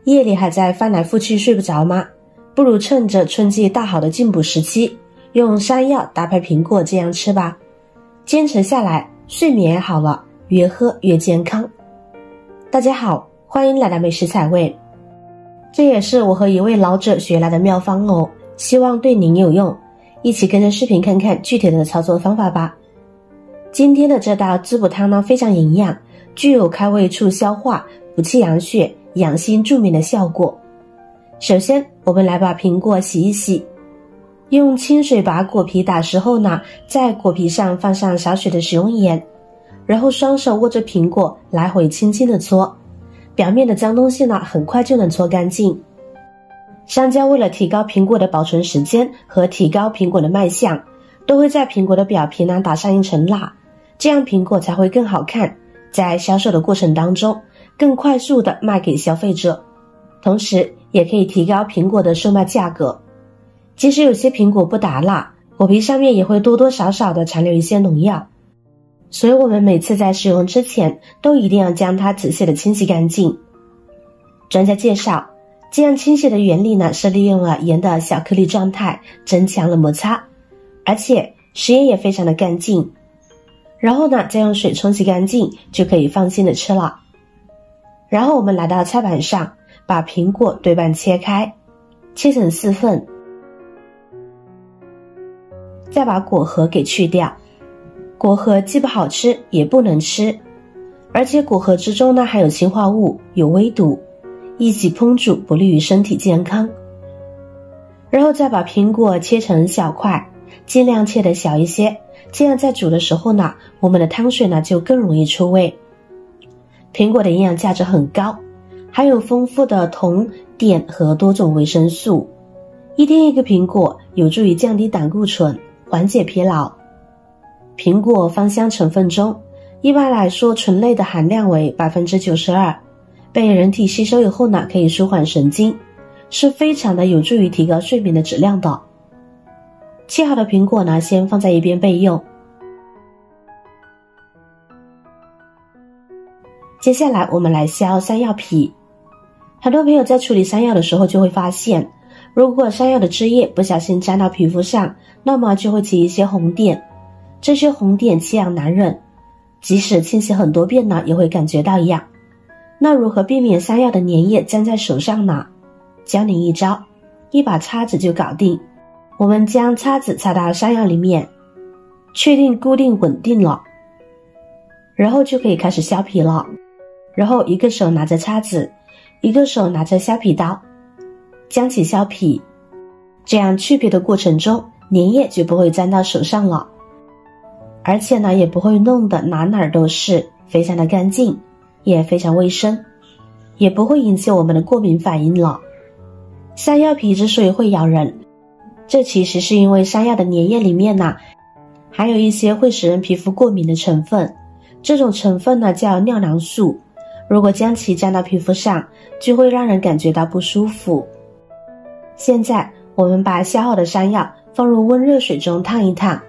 夜里还在翻来覆去睡不着吗？不如趁着春季大好的进补时期，用山药搭配苹果这样吃吧。坚持下来，睡眠也好了，越喝越健康。大家好，欢迎来到美食彩味。这也是我和一位老者学来的妙方哦，希望对您有用。一起跟着视频看看具体的操作方法吧。今天的这道滋补汤呢，非常营养，具有开胃促消化、补气养血、养心助眠的效果。首先我们来把苹果洗一洗，用清水把果皮打湿后呢，在果皮上放上少许的食用盐，然后双手握着苹果来回轻轻的搓，表面的脏东西呢很快就能搓干净。商家为了提高苹果的保存时间和提高苹果的卖相，都会在苹果的表皮呢打上一层蜡，这样苹果才会更好看，在销售的过程当中更快速的卖给消费者，同时也可以提高苹果的售卖价格。即使有些苹果不打蜡，果皮上面也会多多少少的残留一些农药，所以我们每次在使用之前都一定要将它仔细的清洗干净。专家介绍，这样清洗的原理呢，是利用了盐的小颗粒状态增强了摩擦，而且食盐也非常的干净。然后呢，再用水冲洗干净，就可以放心的吃了。然后我们来到菜板上，把苹果对半切开，切成4份，再把果核给去掉。果核既不好吃也不能吃，而且果核之中呢还有氰化物，有微毒，一起烹煮不利于身体健康。然后再把苹果切成小块，尽量切得小一些，这样在煮的时候呢，我们的汤水呢就更容易出味。苹果的营养价值很高，含有丰富的铜、碘和多种维生素。一天一个苹果，有助于降低胆固醇，缓解疲劳。苹果芳香成分中，一般来说醇类的含量为 92%， 被人体吸收以后呢，可以舒缓神经，是非常的有助于提高睡眠的质量的。切好的苹果呢，先放在一边备用。接下来我们来削山药皮。很多朋友在处理山药的时候就会发现，如果山药的汁液不小心沾到皮肤上，那么就会起一些红点，这些红点奇痒难忍，即使清洗很多遍呢，也会感觉到痒。那如何避免山药的粘液粘在手上呢？教您一招，一把叉子就搞定。我们将叉子插到山药里面，确定固定稳定了，然后就可以开始削皮了。然后一个手拿着叉子，一个手拿着削皮刀，将其削皮，这样去皮的过程中粘液就不会粘到手上了，而且呢也不会弄得哪哪都是，非常的干净，也非常卫生，也不会引起我们的过敏反应了。山药皮之所以会咬人，这其实是因为山药的粘液里面呢还有一些会使人皮肤过敏的成分，这种成分呢叫尿囊素，如果将其沾到皮肤上，就会让人感觉到不舒服。现在我们把削好的山药放入温热水中烫一烫，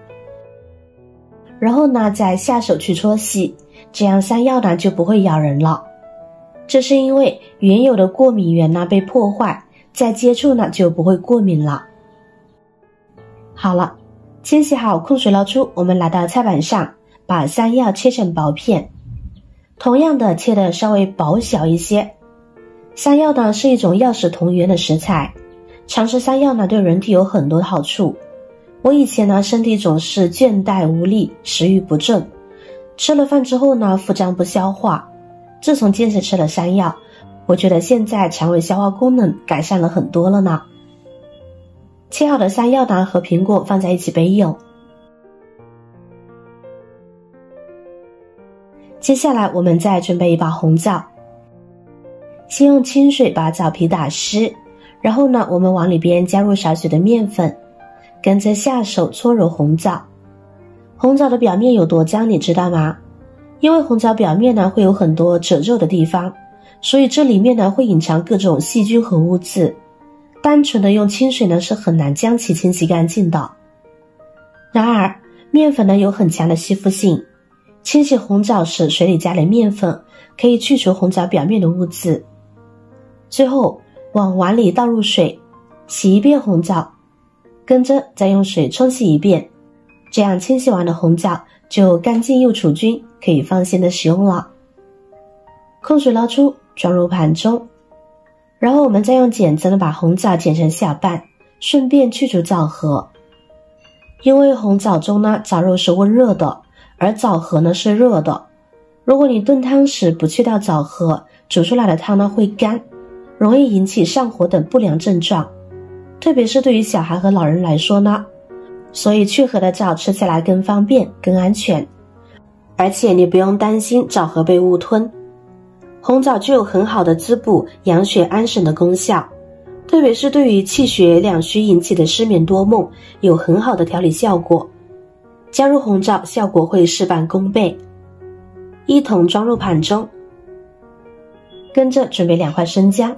然后呢再下手去搓洗，这样山药呢就不会咬人了。这是因为原有的过敏源呢被破坏，再接触呢就不会过敏了。好了，清洗好控水捞出，我们来到菜板上，把山药切成薄片，同样的切得稍微薄小一些。山药呢是一种药食同源的食材，常吃山药呢对人体有很多的好处。我以前呢身体总是倦怠无力，食欲不振，吃了饭之后呢腹胀不消化，自从坚持吃了山药，我觉得现在肠胃消化功能改善了很多了呢。切好的山药呢和苹果放在一起备用。接下来我们再准备一把红枣，先用清水把枣皮打湿，然后呢我们往里边加入少许的面粉，跟着下手搓揉红枣。红枣的表面有多脏你知道吗？因为红枣表面呢会有很多褶皱的地方，所以这里面呢会隐藏各种细菌和污渍，单纯的用清水呢是很难将其清洗干净的。然而面粉呢有很强的吸附性，清洗红枣时水里加点面粉，可以去除红枣表面的污渍。最后往碗里倒入水，洗一遍红枣，跟着再用水冲洗一遍，这样清洗完的红枣就干净又除菌，可以放心的使用了。控水捞出，装入盘中，然后我们再用剪子呢把红枣剪成小瓣，顺便去除枣核。因为红枣中呢枣肉是温热的，而枣核呢是热的，如果你炖汤时不去掉枣核，煮出来的汤呢会干，容易引起上火等不良症状，特别是对于小孩和老人来说呢，所以去核的枣吃起来更方便更安全，而且你不用担心枣核被误吞。红枣具有很好的滋补养血安神的功效，特别是对于气血两虚引起的失眠多梦有很好的调理效果，加入红枣效果会事半功倍。一同装入盘中，跟着准备2块生姜，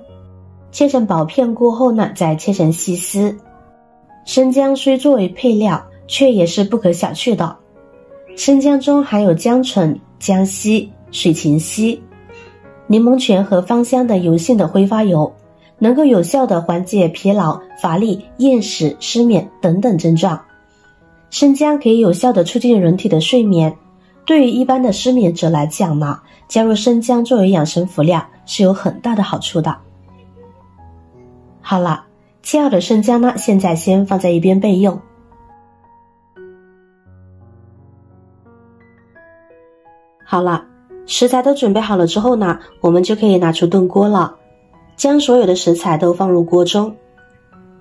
切成薄片过后呢再切成细丝。生姜虽作为配料，却也是不可小觑的，生姜中含有姜醇、姜烯、水芹烯、柠檬醛和芳香的油性的挥发油，能够有效的缓解疲劳、乏力、厌食、失眠等等症状。生姜可以有效的促进人体的睡眠，对于一般的失眠者来讲呢，加入生姜作为养生辅料是有很大的好处的。好了，切好的生姜呢，现在先放在一边备用。好了，食材都准备好了之后呢，我们就可以拿出炖锅了，将所有的食材都放入锅中。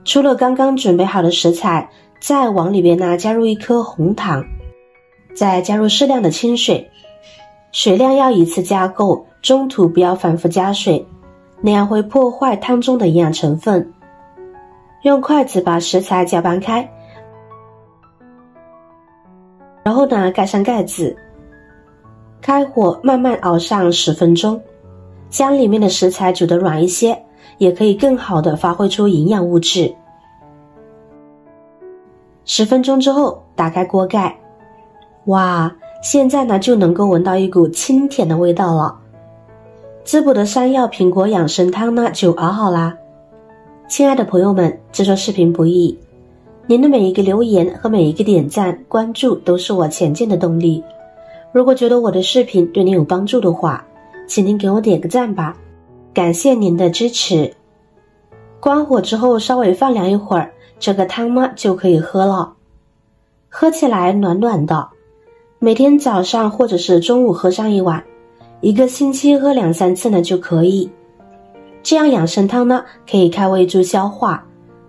除了刚刚准备好的食材，再往里边呢加入1颗红糖，再加入适量的清水，水量要一次加够，中途不要反复加水，那样会破坏汤中的营养成分。用筷子把食材搅拌开，然后呢盖上盖子，开火慢慢熬上10分钟，将里面的食材煮得软一些，也可以更好的发挥出营养物质。10分钟之后打开锅盖，哇，现在呢就能够闻到一股清甜的味道了。滋补的山药苹果养生汤呢就熬好啦。亲爱的朋友们，制作视频不易，您的每一个留言和每一个点赞关注都是我前进的动力。如果觉得我的视频对您有帮助的话，请您给我点个赞吧，感谢您的支持。关火之后稍微放凉一会儿，这个汤呢就可以喝了。喝起来暖暖的，每天早上或者是中午喝上1碗，1个星期喝2-3次呢就可以。这样养生汤呢可以开胃助消化，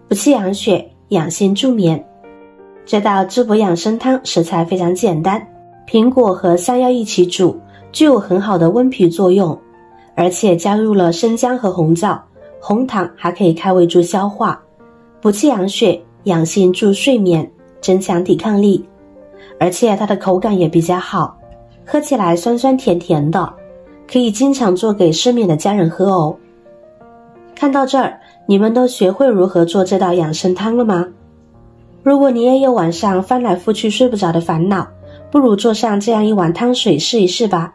补气养血，养心助眠。这道滋补养生汤食材非常简单，苹果和山药一起煮，具有很好的温脾作用，而且加入了生姜和红枣，红糖还可以开胃助消化，补气养血，养心助睡眠，增强抵抗力，而且它的口感也比较好，喝起来酸酸甜甜的，可以经常做给失眠的家人喝哦。看到这儿，你们都学会如何做这道养生汤了吗？如果你也有晚上翻来覆去睡不着的烦恼，不如做上这样1碗汤水试一试吧。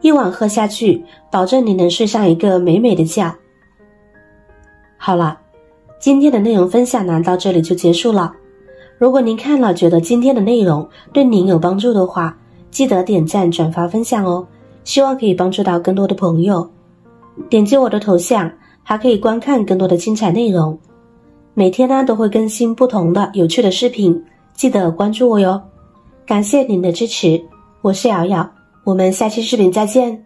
1碗喝下去，保证你能睡上一个美美的觉。好了，今天的内容分享呢到这里就结束了。如果您看了觉得今天的内容对您有帮助的话，记得点赞转发分享哦，希望可以帮助到更多的朋友。点击我的头像还可以观看更多的精彩内容，每天呢都会更新不同的有趣的视频，记得关注我哟。感谢您的支持，我是瑶瑶，我们下期视频再见。